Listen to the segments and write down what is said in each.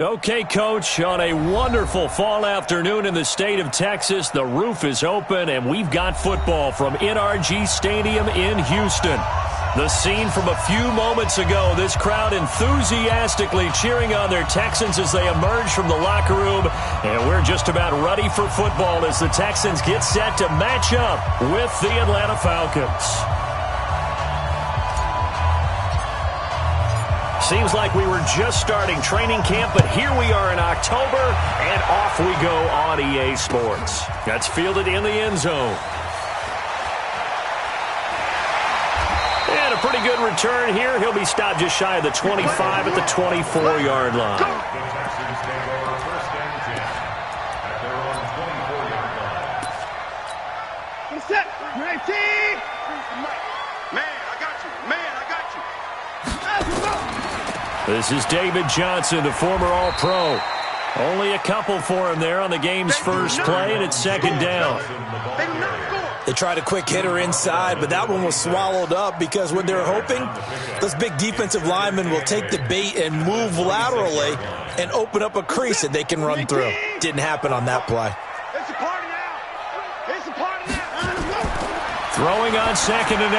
Okay, Coach, on a wonderful fall afternoon in the state of Texas, the roof is open, and we've got football from NRG Stadium in Houston. The scene from a few moments ago, this crowd enthusiastically cheering on their Texans as they emerge from the locker room, and we're just about ready for football as the Texans get set to match up with the Atlanta Falcons. Seems like we were just starting training camp, but here we are in October, and off we go on EA Sports. That's fielded in the end zone. And a pretty good return here. He'll be stopped just shy of the 25 at the 24-yard line. Set. Great team. This is David Johnson, the former All-Pro. Only a couple for him there on the game's first play, and it's second down. They tried a quick hitter inside, but that one was swallowed up because what they're hoping, those big defensive linemen will take the bait and move laterally and open up a crease that they can run through. Didn't happen on that play. It's a party now. It's a party now. Throwing on 2nd and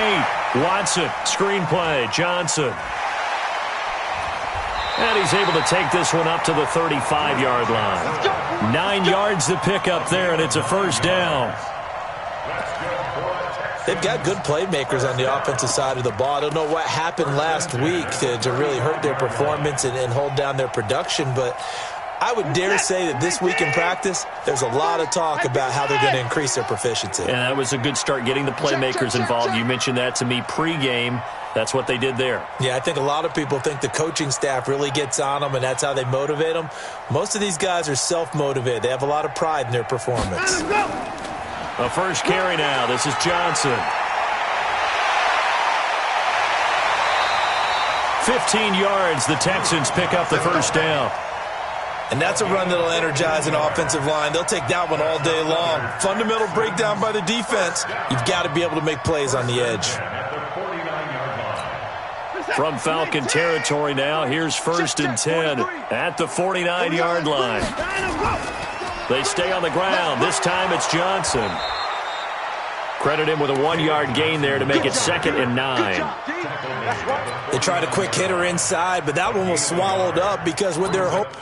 8. Watson, screenplay, Johnson. And he's able to take this one up to the 35-yard line. 9 yards to pick up there, and it's a first down. They've got good playmakers on the offensive side of the ball. I don't know what happened last week to really hurt their performance and hold down their production, but I would dare say that this week in practice, there's a lot of talk about how they're going to increase their proficiency. And that was a good start getting the playmakers involved. You mentioned that to me pregame. That's what they did there. Yeah, I think a lot of people think the coaching staff really gets on them, and that's how they motivate them. Most of these guys are self-motivated. They have a lot of pride in their performance. A first carry now. This is Johnson. 15 yards. The Texans pick up the first down. And that's a run that'll energize an offensive line. They'll take that one all day long. Fundamental breakdown by the defense. You've got to be able to make plays on the edge. From Falcon territory now, here's 1st and 10 at the 49-yard line. They stay on the ground. This time it's Johnson. Credit him with a 1-yard gain there to make it 2nd and 9. They tried a quick hitter inside, but that one was swallowed up because what they're hoping.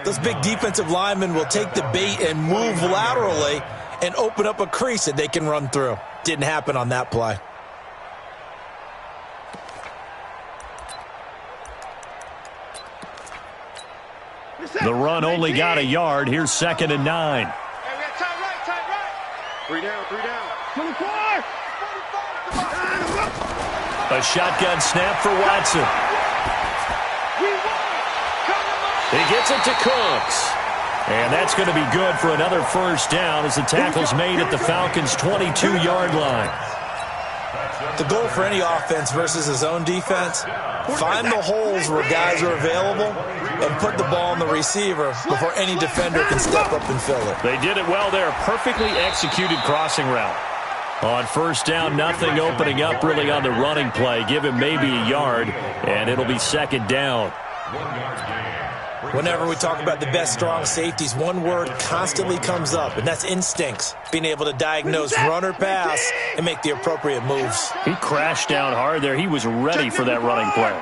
Those big defensive linemen will take the bait and move laterally and open up a crease that they can run through. Didn't happen on that play. The run only got a yard. Here's 2nd and 9. Hey, we got time right. 3 down. 24. A shotgun snap for Watson. He gets it to Cooks. And that's going to be good for another first down as the tackle's made at the Falcons' 22-yard line. The goal for any offense versus his own defense, find the holes where guys are available and put the ball on the receiver before any defender can step up and fill it. They did it well there. Perfectly executed crossing route. On first down, nothing opening up really on the running play. Give him maybe a yard, and it'll be 2nd down. Whenever we talk about the best strong safeties, one word constantly comes up, and that's instincts. Being able to diagnose run or pass and make the appropriate moves. He crashed down hard there. He was ready for that running play.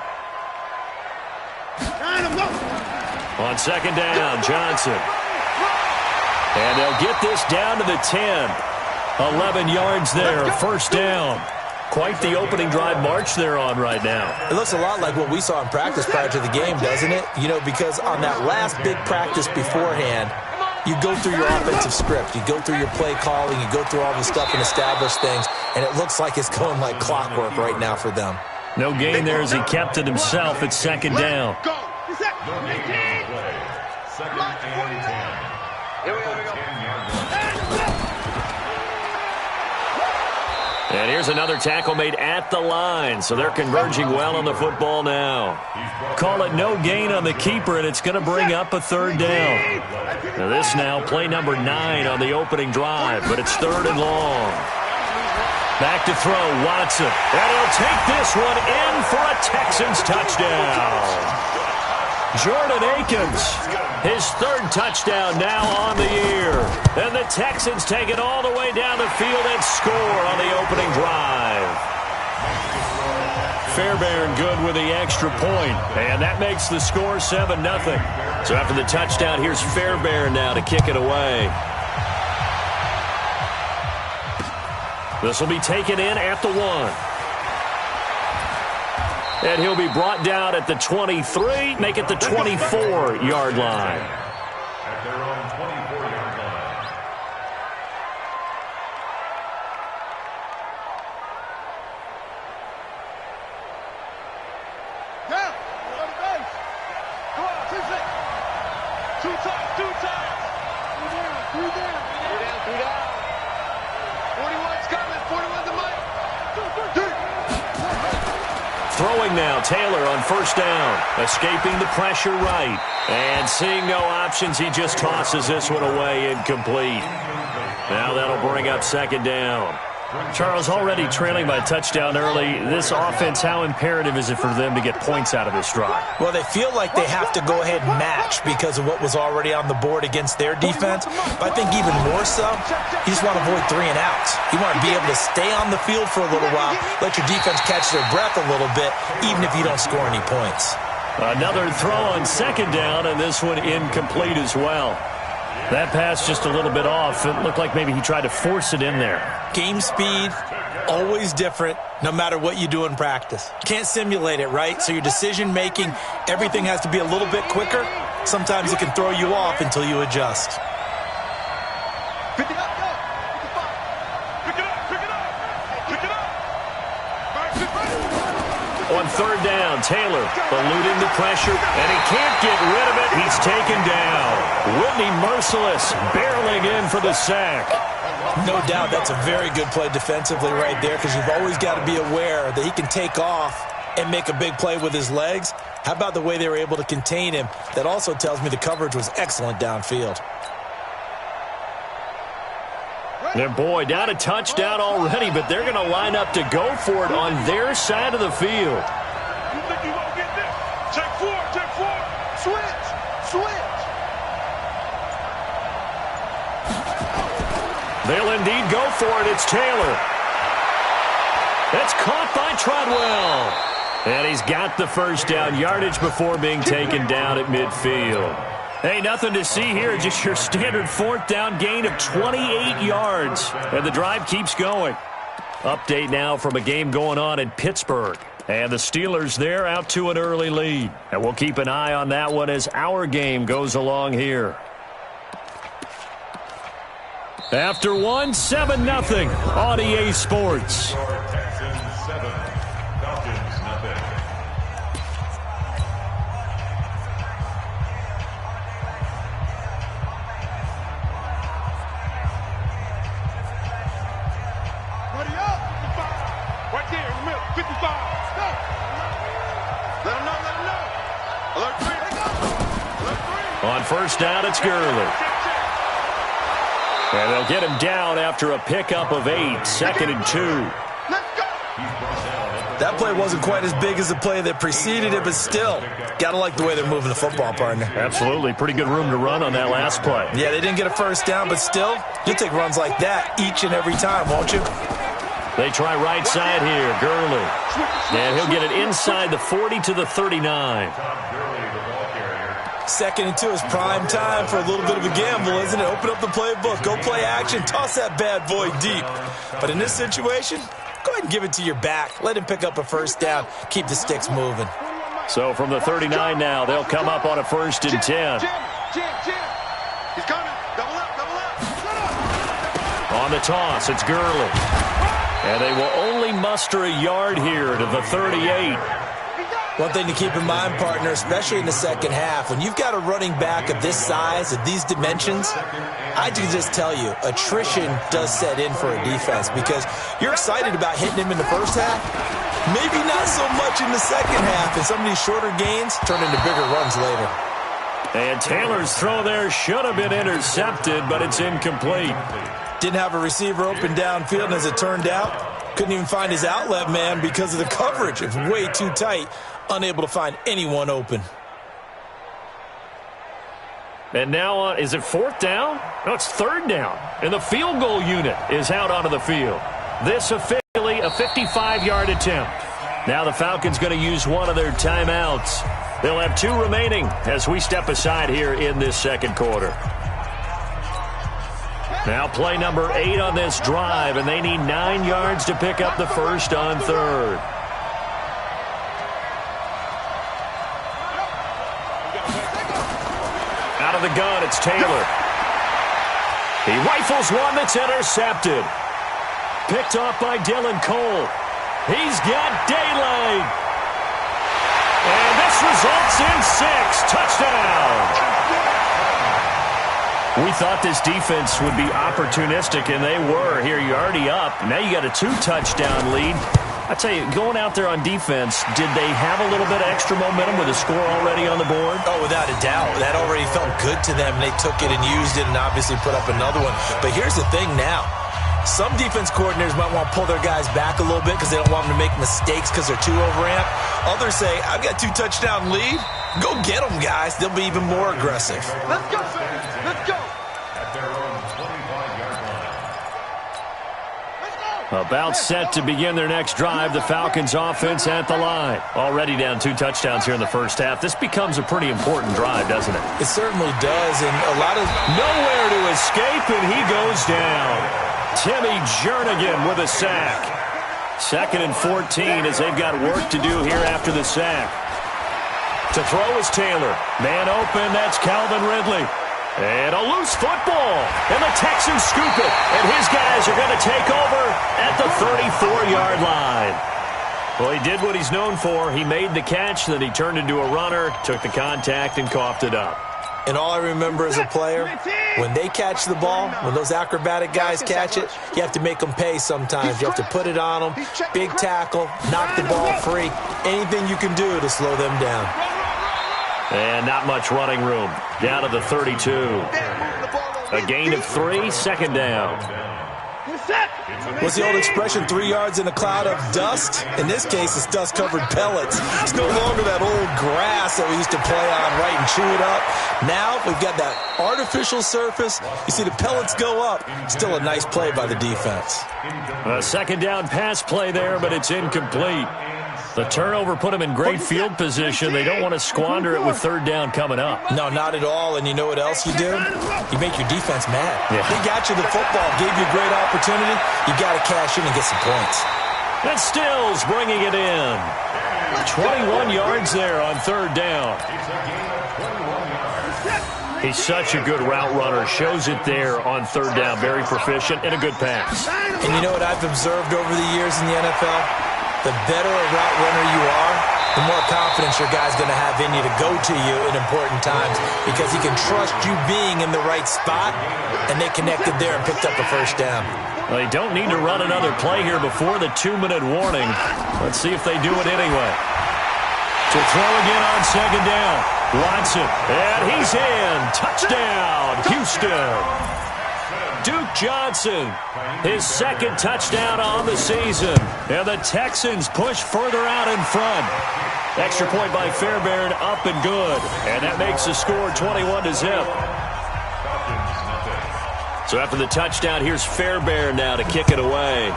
On 2nd down, Johnson. And they'll get this down to the 10. 11 yards there, first down. Quite the opening drive march they're on right now. It looks a lot like what we saw in practice prior to the game, doesn't it? You know, because on that last big practice beforehand, you go through your offensive script. You go through your play calling. You go through all the stuff and establish things. And it looks like it's going like clockwork right now for them. No gain there as he kept it himself at 2nd down. And here's another tackle made at the line, so they're converging well on the football now. Call it no gain on the keeper, and it's going to bring up a third down. Now this now, play number 9 on the opening drive, but it's 3rd and long. Back to throw, Watson. And he'll take this one in for a Texans touchdown. Jordan Akins, his 3rd touchdown now on the year. And the Texans take it all the way down the field and score on the opening drive. Fairbairn good with the extra point, and that makes the score 7-0. So after the touchdown, here's Fairbairn now to kick it away. This will be taken in at the 1. And he'll be brought down at the 23, make it the 24-yard line. At their own 24-yard line. Down. On the base. Go on, 2 times. 2 times. 3 down. 3 down. 41's coming. 41's the mic. 2, 3. Throwing now, Taylor on 1st down. Escaping the pressure right. And seeing no options, he just tosses this one away, incomplete. Now that'll bring up 2nd down. Charles, already trailing by a touchdown early. This offense, how imperative is it for them to get points out of this drive? Well, they feel like they have to go ahead and match because of what was already on the board against their defense. But I think even more so, you just want to avoid 3 and outs. You want to be able to stay on the field for a little while, let your defense catch their breath a little bit, even if you don't score any points. Another throw on 2nd down, and this one incomplete as well. That pass just a little bit off. It looked like maybe he tried to force it in there. Game speed, always different, no matter what you do in practice. Can't simulate it, right? So your decision-making, everything has to be a little bit quicker. Sometimes it can throw you off until you adjust. 50 up, go. 55. Pick it up. Pick it up. On 3rd down, Taylor eluding the pressure, and he can't get rid of it. He's taken down. Whitney Merciless barreling in for the sack. No doubt that's a very good play defensively right there because you've always got to be aware that he can take off and make a big play with his legs. How about the way they were able to contain him? That also tells me the coverage was excellent downfield. And boy, down a touchdown already, but they're going to line up to go for it on their side of the field. You think you won't get this? Check 4. Switch. They'll indeed go for it. It's Taylor. It's caught by Treadwell. And he's got the 1st down, yardage before being taken down at midfield. Hey, nothing to see here, just your standard 4th down gain of 28 yards. And the drive keeps going. Update now from a game going on in Pittsburgh. And the Steelers there out to an early lead. And we'll keep an eye on that one as our game goes along here. After 1, 7-0 on EA Sports. Texans 7, Falcons nothing. Buddy up. 55. Right there in the middle. 55. Go. Let him know. Alert 3. Alert 3. On 1st down, it's Gurley. And they'll get him down after a pickup of 8, 2nd and 2. Let's go. That play wasn't quite as big as the play that preceded it, but still, got to like the way they're moving the football, partner. Absolutely. Pretty good room to run on that last play. Yeah, they didn't get a 1st down, but still, you'll take runs like that each and every time, won't you? They try right side here, Gurley. And he'll get it inside the 40 to the 39. 2nd and 2 is prime time for a little bit of a gamble, isn't it? Open up the playbook, go play action, toss that bad boy deep. But in this situation, go ahead and give it to your back. Let him pick up a 1st down. Keep the sticks moving. So from the 39 now, they'll come up on a 1st and 10. Jim. He's coming. Double up. On the toss, it's Gurley. And they will only muster a yard here to the 38. One thing to keep in mind, partner, especially in the second half, when you've got a running back of this size, of these dimensions, I can just tell you, attrition does set in for a defense because you're excited about hitting him in the first half, maybe not so much in the second half, and some of these shorter gains turn into bigger runs later. And Taylor's throw there should have been intercepted, but it's incomplete. Didn't have a receiver open downfield, and as it turned out, couldn't even find his outlet man because of the coverage. It's way too tight, unable to find anyone open. And now, is it fourth down? No, it's third down. And the field goal unit is out onto the field. This officially a 55-yard attempt. Now the Falcons going to use one of their timeouts. They'll have 2 remaining as we step aside here in this second quarter. Now play number 8 on this drive, and they need 9 yards to pick up the first on third. Out of the gun, it's Taylor. He rifles one that's intercepted. Picked off by Dylan Cole. He's got daylight. And this results in 6. Touchdown. We thought this defense would be opportunistic, and they were. Here, you're already up. Now you got a 2-touchdown lead. I tell you, going out there on defense, did they have a little bit of extra momentum with a score already on the board? Oh, without a doubt. That already felt good to them. They took it and used it and obviously put up another one. But here's the thing now. Some defense coordinators might want to pull their guys back a little bit because they don't want them to make mistakes because they're too overamped. Others say, I've got 2-touchdown lead. Go get them, guys. They'll be even more aggressive. Let's go. Let's go. At their own 25-yard line. About set to begin their next drive, the Falcons offense at the line. Already down 2 touchdowns here in the first half. This becomes a pretty important drive, doesn't it? It certainly does, and a lot of... Nowhere to escape, and he goes down. Timmy Jernigan with a sack. 2nd and 14 as they've got work to do here after the sack. To throw is Taylor. Man open, that's Calvin Ridley. And a loose football. And the Texans scoop it. And his guys are going to take over at the 34-yard line. Well, he did what he's known for. He made the catch, then he turned into a runner, took the contact, and coughed it up. And all I remember as a player, when they catch the ball, when those acrobatic guys catch it, you have to make them pay sometimes. You have to put it on them, big tackle, knock the ball free, anything you can do to slow them down. And not much running room. Down to the 32. A gain of 3, 2nd down. What's the old expression, 3 yards in a cloud of dust? In this case, it's dust-covered pellets. It's no longer that old grass that we used to play on, right, and chew it up. Now we've got that artificial surface. You see the pellets go up. Still a nice play by the defense. A 2nd down pass play there, but it's incomplete. The turnover put them in great field position. They don't want to squander it with 3rd down coming up. No, not at all. And you know what else you do? You make your defense mad. Yeah. They got you the football, gave you a great opportunity. You got to cash in and get some points. And Stills bringing it in. 21 yards there on 3rd down. He's such a good route runner. Shows it there on 3rd down. Very proficient and a good pass. And you know what I've observed over the years in the NFL? The better a route runner you are, the more confidence your guy's going to have in you to go to you in important times because he can trust you being in the right spot, and they connected there and picked up a 1st down. Well, they don't need to run another play here before the 2-minute warning. Let's see if they do it anyway. To throw again on 2nd down. Watson, and he's in. Touchdown, Houston. Duke Johnson, his 2nd touchdown on the season. And the Texans push further out in front. Extra point by Fairbairn, up and good. And that makes the score 21-0. So after the touchdown, here's Fairbairn now to kick it away.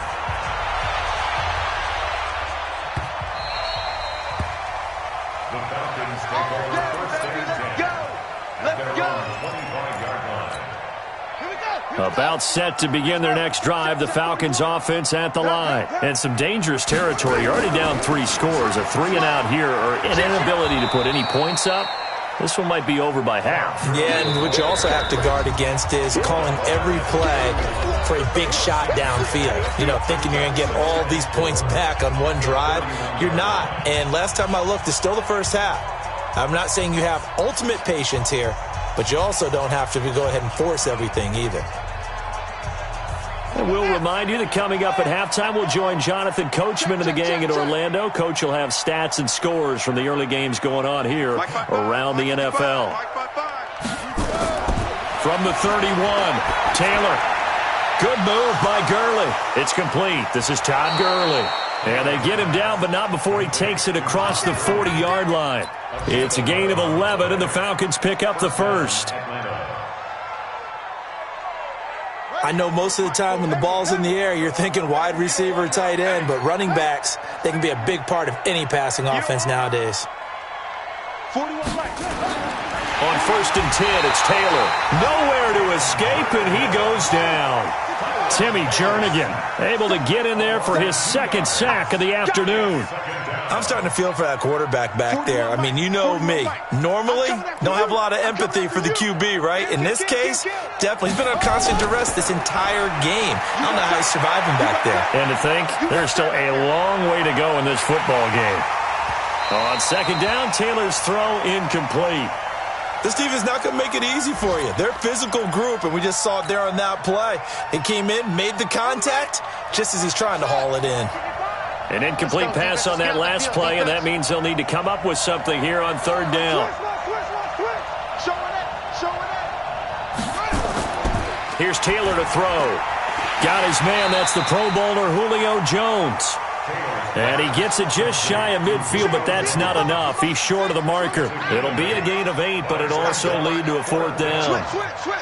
The Falcons take over 1st and 10 at their own 25-yard line. About set to begin their next drive, the Falcons offense at the line. And some dangerous territory. You're already down 3 scores. A 3-and-out here or an inability to put any points up. This one might be over by half. Yeah, and what you also have to guard against is calling every play for a big shot downfield. You know, thinking you're going to get all these points back on one drive. You're not. And last time I looked, it's still the first half. I'm not saying you have ultimate patience here, but you also don't have to go ahead and force everything either. And we'll remind you that coming up at halftime, we'll join Jonathan Coachman and the gang in Orlando. Coach will have stats and scores from the early games going on here around the NFL. From the 31, Taylor. Good move by Gurley. It's complete. This is Todd Gurley. And they get him down, but not before he takes it across the 40-yard line. It's a gain of 11, and the Falcons pick up the first. I know most of the time when the ball's in the air, you're thinking wide receiver, tight end, but running backs, they can be a big part of any passing offense nowadays. On 1st and 10, it's Taylor. Nowhere to escape, and he goes down. Timmy Jernigan able to get in there for his second sack of the afternoon. I'm starting to feel for that quarterback back there. I mean, you know me. Normally, don't have a lot of empathy for the QB, right? In this case, definitely. He's been under constant duress this entire game. I don't know how he's surviving back there. And to think, there's still a long way to go in this football game. On 2nd down, Taylor's throw incomplete. This team is not going to make it easy for you. They're a physical group, and we just saw it there on that play. He came in, made the contact, just as he's trying to haul it in. An incomplete pass on that last play, and that means they'll need to come up with something here on 3rd down. Here's Taylor to throw. Got his man. That's the Pro Bowler Julio Jones. And he gets it just shy of midfield, but that's not enough. He's short of the marker. It'll be a gain of 8, but it'll also lead to a 4th down. Switch.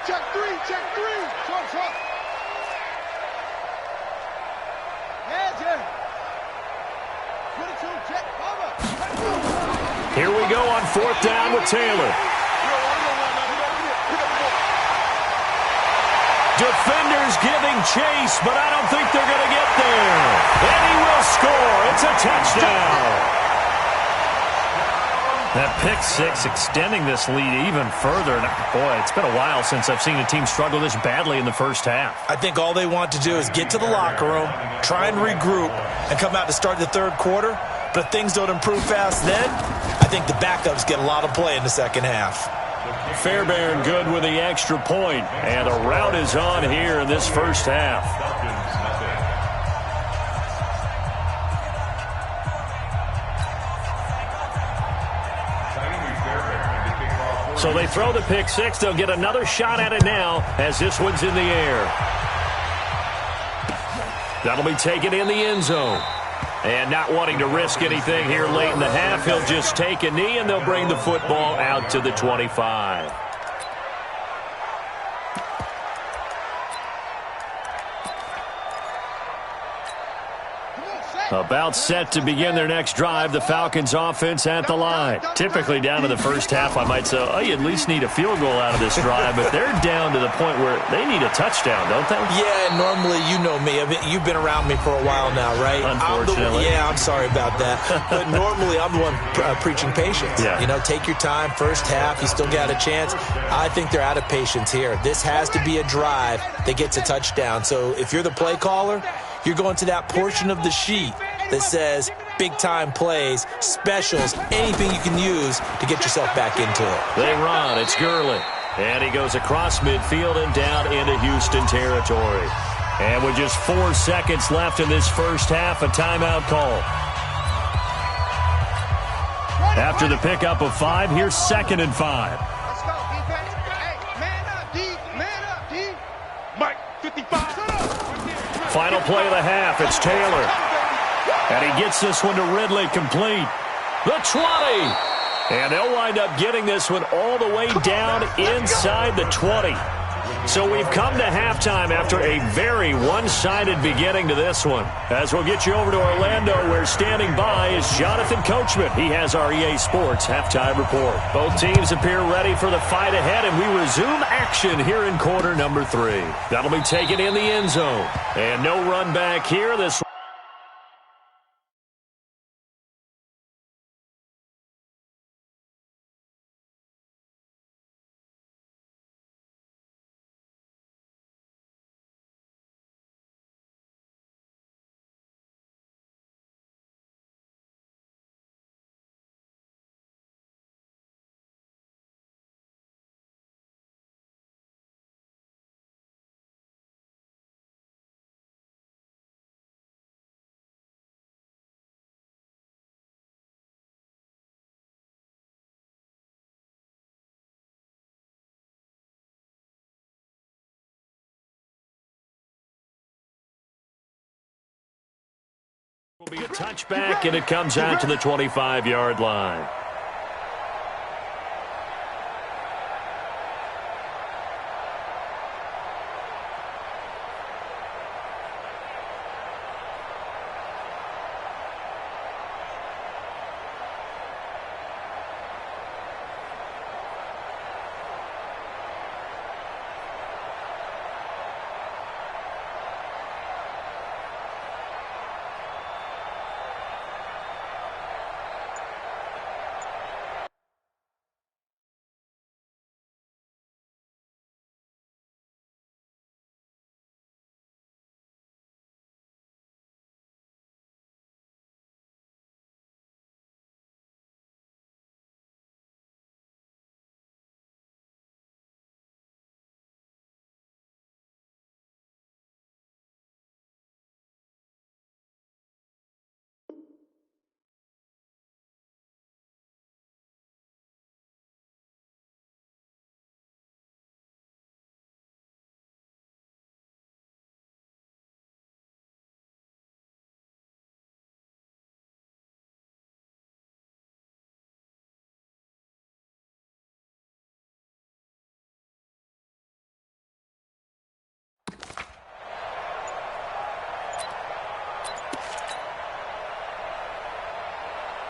Check three. Here we go on 4th down with Taylor. Defenders giving chase, but I don't think they're going to get there. And he will score. It's a touchdown. That pick 6 extending this lead even further. Boy, it's been a while since I've seen a team struggle this badly in the first half. I think all they want to do is get to the locker room, try and regroup, and come out to start the 3rd quarter. But if things don't improve fast then, I think the backups get a lot of play in the 2nd half. Fairbairn good with the extra point, and a rout is on here in this first half. So they throw the pick 6. They'll get another shot at it now as this one's in the air. That'll be taken in the end zone. And not wanting to risk anything here late in the half, he'll just take a knee, and they'll bring the football out to the 25. About set to begin their next drive, the Falcons offense at the line. Typically down to the first half, I might say, oh, you at least need a field goal out of this drive, but they're down to the point where they need a touchdown, don't they? Yeah, normally, you know me. I mean, you've been around me for a while now, right? Unfortunately. I'm sorry about that. But normally, I'm the one preaching patience. Yeah. You know, take your time. First half, you still got a chance. I think they're out of patience here. This has to be a drive that gets a touchdown. So if you're the play caller, you're going to that portion of the sheet that says big-time plays, specials, anything you can use to get yourself back into it. They run. It's Gurley. And he goes across midfield and down into Houston territory. And with just 4 seconds left in this first half, a timeout call. After the pickup of 5, here's 2nd and 5. Let's go, defense. Hey, man up, D. Mike, 55. Final play of the half. It's Taylor. And he gets this one to Ridley complete. The 20. And they'll wind up getting this one all the way down inside the 20. So we've come to halftime after a very one-sided beginning to this one. As we'll get you over to Orlando, where standing by is Jonathan Coachman. He has our EA Sports halftime report. Both teams appear ready for the fight ahead, and we resume action here in quarter number 3. That'll be taken in the end zone. And no run back here. This be a touchback, and it comes out to the 25-yard line.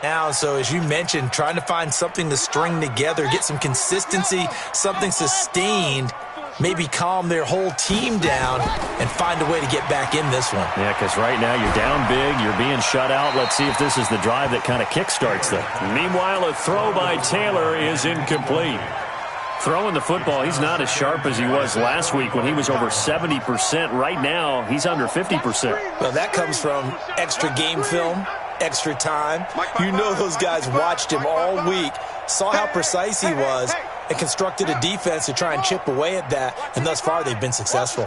Now, so as you mentioned, trying to find something to string together, get some consistency, something sustained, maybe calm their whole team down and find a way to get back in this one. Yeah, because right now you're down big, you're being shut out. Let's see if this is the drive that kind of kickstarts them. Meanwhile, a throw by Taylor is incomplete. Throwing the football, he's not as sharp as he was last week when he was over 70%. Right now, he's under 50%. Well, that comes from extra game film, extra time. You know those guys watched him all week, saw how precise he was, and constructed a defense to try and chip away at that, and thus far they've been successful.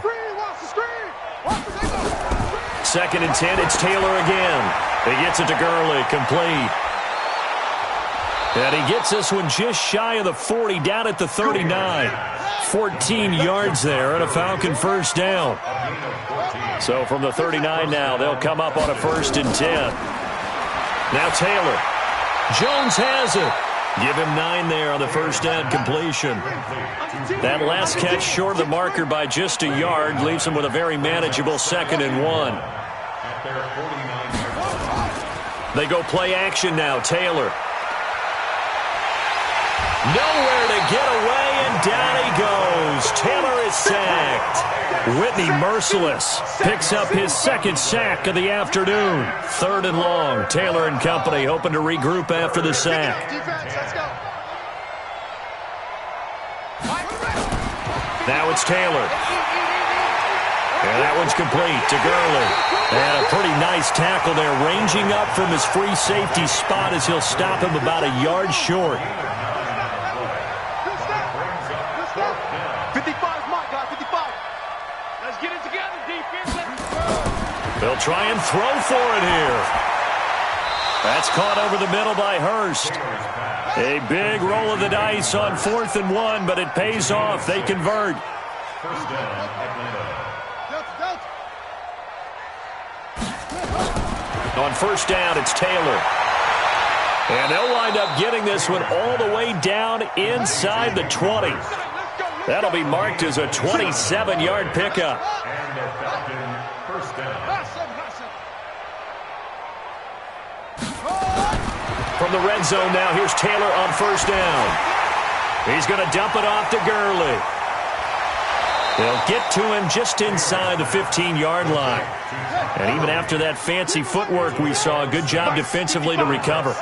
2nd and 10, it's Taylor again. He gets it to Gurley, complete. And he gets this one just shy of the 40, down at the 39. 14 yards there and a Falcon first down. So from the 39 now, they'll come up on a 1st and 10. Now Taylor. Jones has it. Give him 9 there on the first down completion. That last catch short of the marker by just a yard leaves him with a very manageable 2nd and 1. They go play action now. Taylor. Nowhere to get away, and down he goes. Taylor is sacked. Whitney merciless. Picks up his 2nd sack of the afternoon. 3rd and long. Taylor and company hoping to regroup after the sack. Now it's Taylor. And that one's complete to Gurley. And a pretty nice tackle there, ranging up from his free safety spot as he'll stop him about a yard short. 55 is my guy, 55. Let's get it together, defense. They'll try and throw for it here. That's caught over the middle by Hurst. A big roll of the dice on 4th and 1, but it pays off. They convert. First down, Atlanta. On 1st down, it's Taylor. And they'll wind up getting this one all the way down inside the 20. That'll be marked as a 27-yard pickup. And the Falcon first down. From the red zone now, here's Taylor on 1st down. He's going to dump it off to Gurley. They'll get to him just inside the 15-yard line. And even after that fancy footwork we saw, a good job defensively to recover.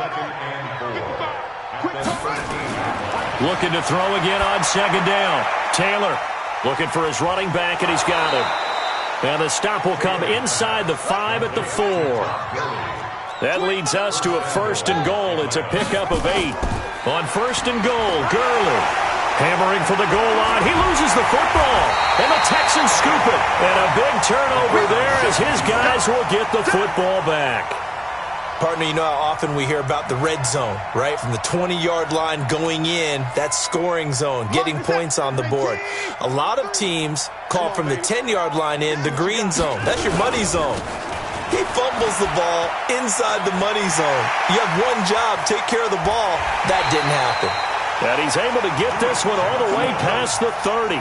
Looking to throw again on 2nd down. Taylor looking for his running back, and he's got him. And the stop will come inside the 5 at the 4. That leads us to a 1st and goal. It's a pickup of 8. On 1st and goal, Gurley hammering for the goal line. He loses the football, and the Texans scoop it. And a big turnover there as his guys will get the football back. Partner, you know how often we hear about the red zone, right? From the 20-yard line going in, that's scoring zone, getting points on the board. A lot of teams call from the 10-yard line in the green zone. That's your money zone. He fumbles the ball inside the money zone. You have one job, take care of the ball. That didn't happen. And he's able to get this one all the way past the 30.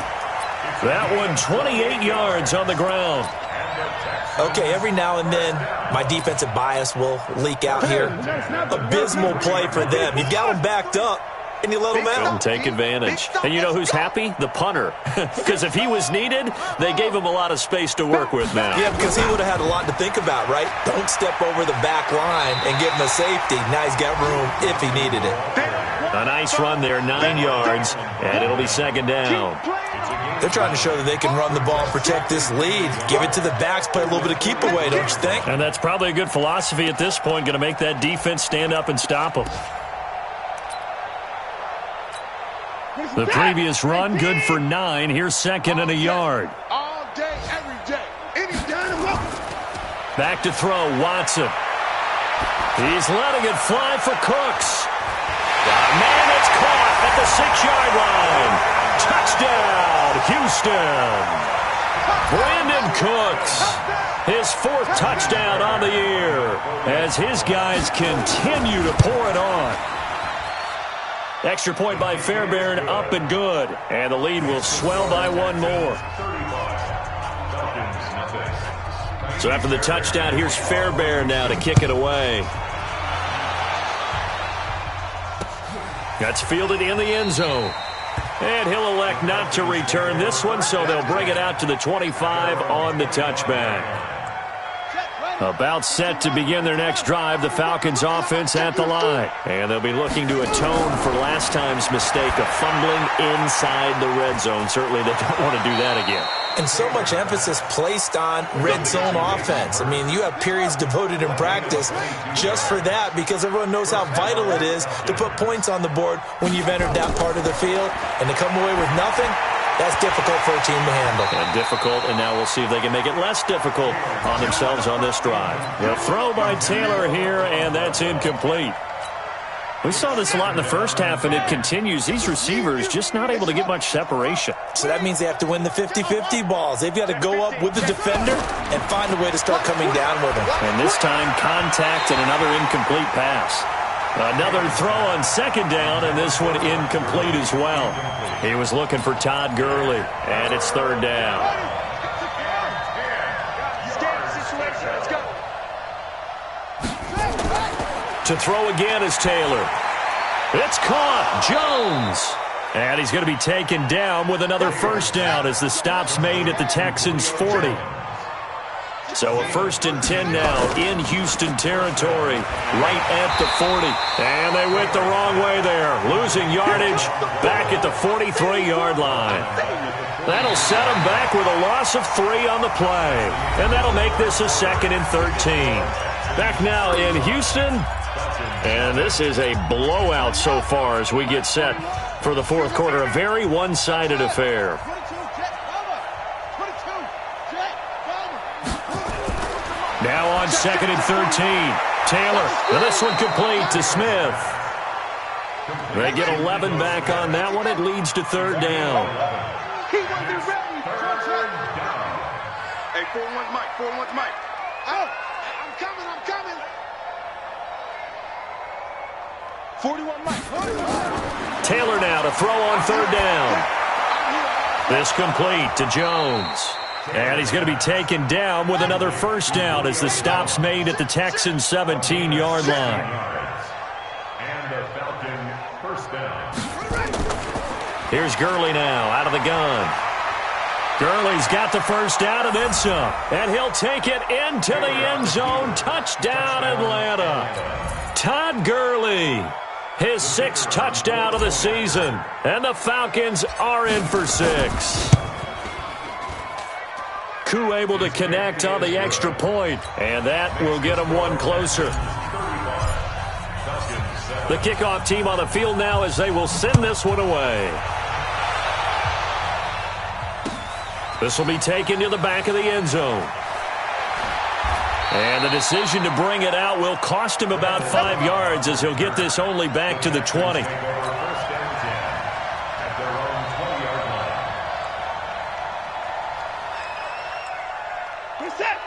That one 28 yards on the ground. Okay, every now and then, my defensive bias will leak out here. Abysmal play for them. You've got them backed up, and you let them out. And take advantage. And you know who's happy? The punter. Because if he was needed, they gave him a lot of space to work with now. Yeah, because he would have had a lot to think about, right? Don't step over the back line and give him a safety. Now he's got room if he needed it. A nice run there, 9 yards, and it'll be second down. They're trying to show that they can run the ball and protect this lead. Give it to the backs, play a little bit of keep away, don't you think? And that's probably a good philosophy at this point, going to make that defense stand up and stop them. The previous run, good for 9. Here's second and a yard. All day, every day. Anytime. Back to throw, Watson. He's letting it fly for Cooks. Man, it's caught at the 6-yard line. Touchdown, Houston. Brandon Cooks, his 4th touchdown on the year as his guys continue to pour it on. Extra point by Fairbairn, up and good. And the lead will swell by one more. So after the touchdown, here's Fairbairn now to kick it away. That's fielded in the end zone. And he'll elect not to return this one, so they'll bring it out to the 25 on the touchback. About set to begin their next drive, the Falcons offense at the line. And they'll be looking to atone for last time's mistake of fumbling inside the red zone. Certainly they don't want to do that again. And so much emphasis placed on red zone offense. I mean, you have periods devoted in practice just for that because everyone knows how vital it is to put points on the board when you've entered that part of the field. And to come away with nothing, that's difficult for a team to handle. And difficult, and now we'll see if they can make it less difficult on themselves on this drive. The throw by Taylor here, and that's incomplete. We saw this a lot in the first half, and it continues. These receivers just not able to get much separation. So that means they have to win the 50-50 balls. They've got to go up with the defender and find a way to start coming down with them. And this time, contact and another incomplete pass. Another throw on second down, and this one incomplete as well. He was looking for Todd Gurley, and it's third down. To throw again is Taylor. It's caught. Jones. And he's going to be taken down with another first down as the stop's made at the Texans' 40. So a 1st and 10 now in Houston territory, right at the 40. And they went the wrong way there, losing yardage back at the 43-yard line. That'll set them back with a loss of 3 on the play. And that'll make this a 2nd and 13. Back now in Houston. And this is a blowout so far as we get set for the 4th quarter. A very one-sided affair. Now on 2nd and 13. Taylor, and this one complete to Smith. They get 11 back on that one. It leads to third down. Hey, 4-1 Mike, 4-1 Mike. Oh, I'm coming. 41 Mike. Taylor now to throw on third down. This complete to Jones. And he's going to be taken down with another first down as the stop's made at the Texans' 17-yard line. And the Falcon first down. Here's Gurley now out of the gun. Gurley's got the first down and then some. And he'll take it into the end zone. Touchdown, Atlanta. Todd Gurley, his 6th touchdown of the season. And the Falcons are in for 6. Koo able to connect on the extra point, and that will get them one closer. The kickoff team on the field now as they will send this one away. This will be taken to the back of the end zone. And the decision to bring it out will cost him about 5 yards as he'll get this only back to the 20.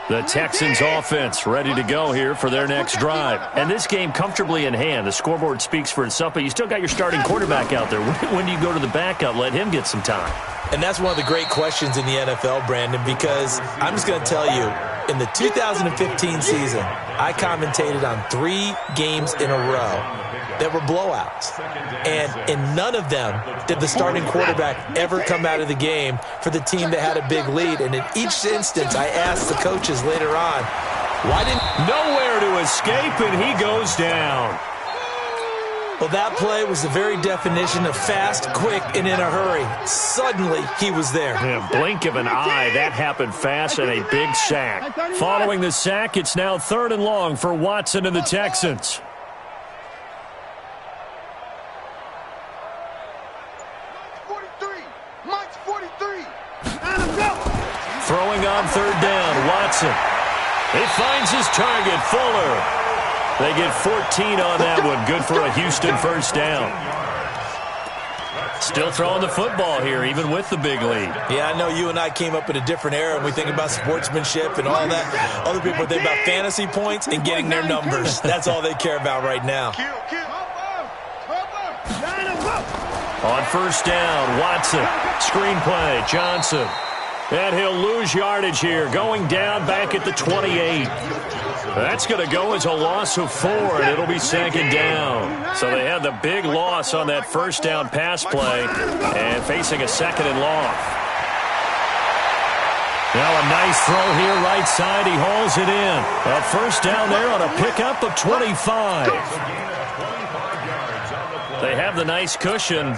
The Texans offense ready to go here for their next drive. And this game comfortably in hand. The scoreboard speaks for itself, but you still got your starting quarterback out there. When do you go to the backup? Let him get some time. And that's one of the great questions in the NFL, Brandon, because I'm just going to tell you, in the 2015 season, I commentated on 3 games in a row that were blowouts. And in none of them did the starting quarterback ever come out of the game for the team that had a big lead. And in each instance, I asked the coaches later on, why didn't... Nowhere to escape, and he goes down. Well, that play was the very definition of fast, quick, and in a hurry. Suddenly, he was there. In a blink of an eye, that happened fast, and a big sack. Following the sack, it's now 3rd and long for Watson and the Texans. Throwing on 3rd down, Watson. He finds his target, Fuller. They get 14 on that one. Good for a Houston first down. Still throwing the football here, even with the big lead. Yeah, I know you and I came up in a different era, and we think about sportsmanship and all that. Other people think about fantasy points and getting their numbers. That's all they care about right now. On 1st down, Watson. Screenplay, Johnson. And he'll lose yardage here, going down back at the 28. That's going to go as a loss of 4, and it'll be 2nd down. So they had the big loss on that 1st down pass play and facing a 2nd and long. Now a nice throw here, right side. He hauls it in. A 1st down there on a pickup of 25. They have the nice cushion.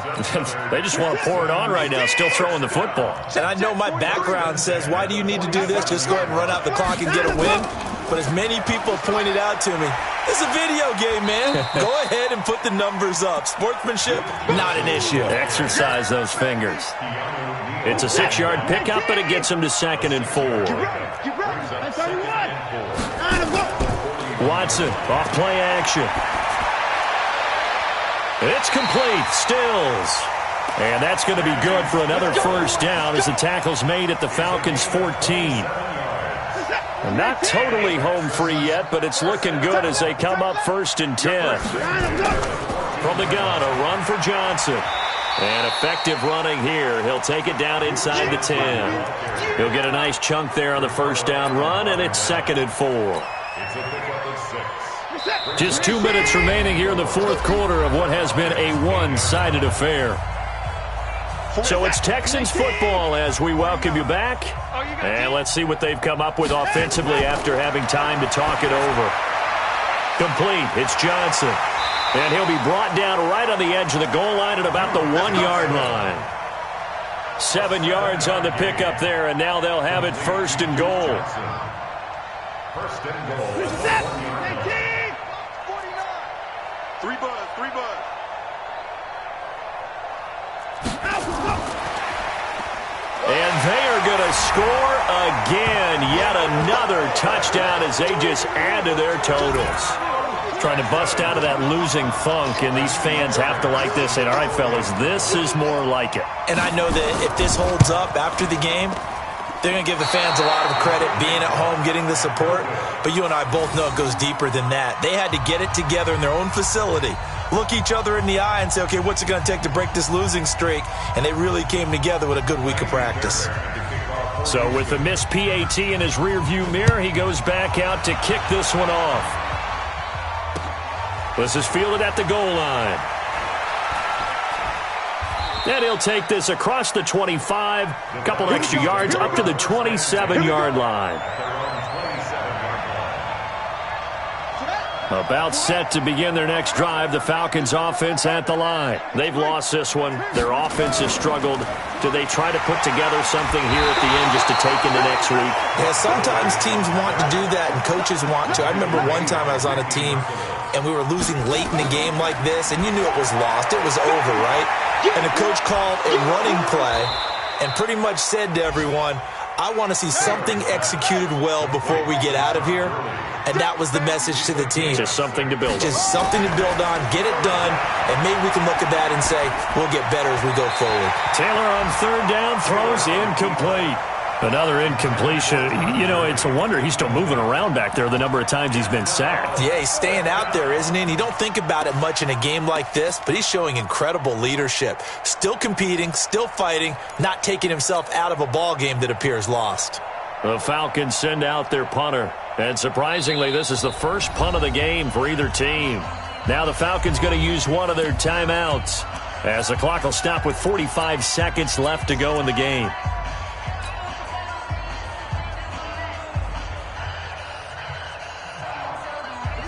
They just want to pour it on right now, still throwing the football. And I know my background says, why do you need to do this? Just go ahead and run out the clock and get a win. But as many people pointed out to me, it's a video game, man. Go ahead and put the numbers up. Sportsmanship, not an issue. Exercise those fingers. It's a 6-yard pickup, and it gets him to 2nd and 4. Watson, off play action. It's complete. Stills. And that's going to be good for another 1st down as the tackle's made at the Falcons' 14. And not totally home free yet, but it's looking good as they come up 1st and 10. From the gun, a run for Johnson. And effective running here. He'll take it down inside the 10. He'll get a nice chunk there on the 1st down run, and it's 2nd and 4. Just 2 minutes remaining here in the 4th quarter of what has been a one-sided affair. So it's Texans football as we welcome you back. And let's see what they've come up with offensively after having time to talk it over. Complete. It's Johnson. And he'll be brought down right on the edge of the goal line at about the 1-yard line. 7 yards on the pickup there, and now they'll have it 1st and goal. 1st and goal. 3 buzz. And they are going to score again. Yet another touchdown as they just add to their totals. Trying to bust out of that losing funk, and these fans have to like this. And all right, fellas, this is more like it. And I know that if this holds up after the game, they're going to give the fans a lot of credit being at home, getting the support. But you and I both know it goes deeper than that. They had to get it together in their own facility, look each other in the eye and say, okay, what's it going to take to break this losing streak? And they really came together with a good week of practice. So with the missed PAT in his rearview mirror, he goes back out to kick this one off. This is fielded at the goal line. And he'll take this across the 25, a couple extra yards up to the 27-yard line. About set to begin their next drive, the Falcons offense at the line. They've lost this one. Their offense has struggled. Do they try to put together something here at the end just to take into next week? Yeah, sometimes teams want to do that and coaches want to. I remember one time I was on a team and we were losing late in a game like this, and you knew it was lost. It was over, right? And the coach called a running play and pretty much said to everyone, I want to see something executed well before we get out of here. And that was the message to the team. Just something to build on. Just something to build on, get it done, and maybe we can look at that and say, we'll get better as we go forward. Taylor on 3rd down, throws incomplete. Another incompletion. You know, it's a wonder he's still moving around back there the number of times he's been sacked. Yeah, he's staying out there, isn't he? And you don't think about it much in a game like this, but he's showing incredible leadership. Still competing, still fighting, not taking himself out of a ball game that appears lost. The Falcons send out their punter. And surprisingly, this is the first punt of the game for either team. Now the Falcons going to use one of their timeouts as the clock will stop with 45 seconds left to go in the game.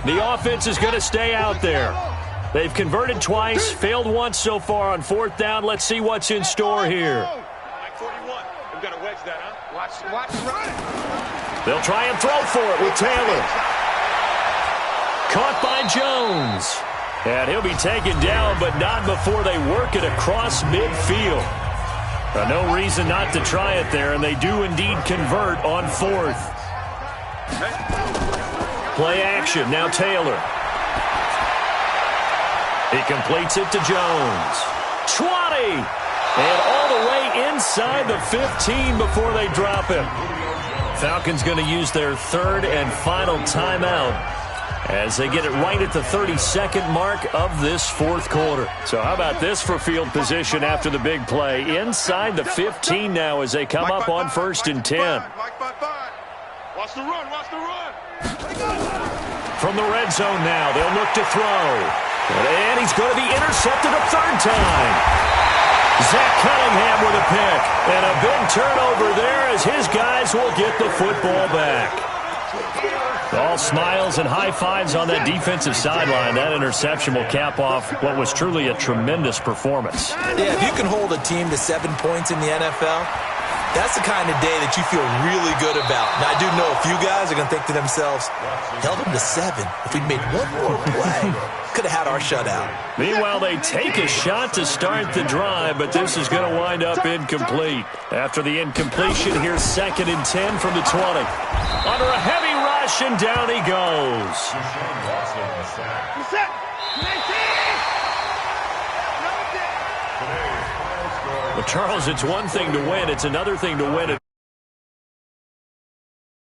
The offense is going to stay out there. They've converted twice, failed once so far on fourth down. Let's see what's in store here. We've got to wedge that, huh? Watch, run. They'll try and throw for it with Taylor. Caught by Jones. And he'll be taken down, but not before they work it across midfield. No reason not to try it there, and they do indeed convert on fourth. Play action, now Taylor. He completes it to Jones. 20! And all the way inside the 15 before they drop him. Falcons going to use their third and final timeout as they get it right at the 32nd mark of this fourth quarter. So how about this for field position after the big play? Inside the 15 now as they come up on 1st and 10. Watch the run, watch the run. From the red zone now, they'll look to throw. And he's going to be intercepted a third time. Zach Cunningham with a pick. And a big turnover there as his guys will get the football back. All smiles and high fives on that defensive sideline. That interception will cap off what was truly a tremendous performance. Yeah, if you can hold a team to 7 points in the NFL, that's the kind of day that you feel really good about. And I do know a few guys are going to think to themselves, held them to 7. If we'd made one more play, could have had our shutout. Meanwhile, they take a shot to start the drive, but this is going to wind up incomplete. After the incompletion, here's 2nd and 10 from the 20. Under a heavy rush, and down he goes. Well, Charles, it's one thing to win. It's another thing to win it.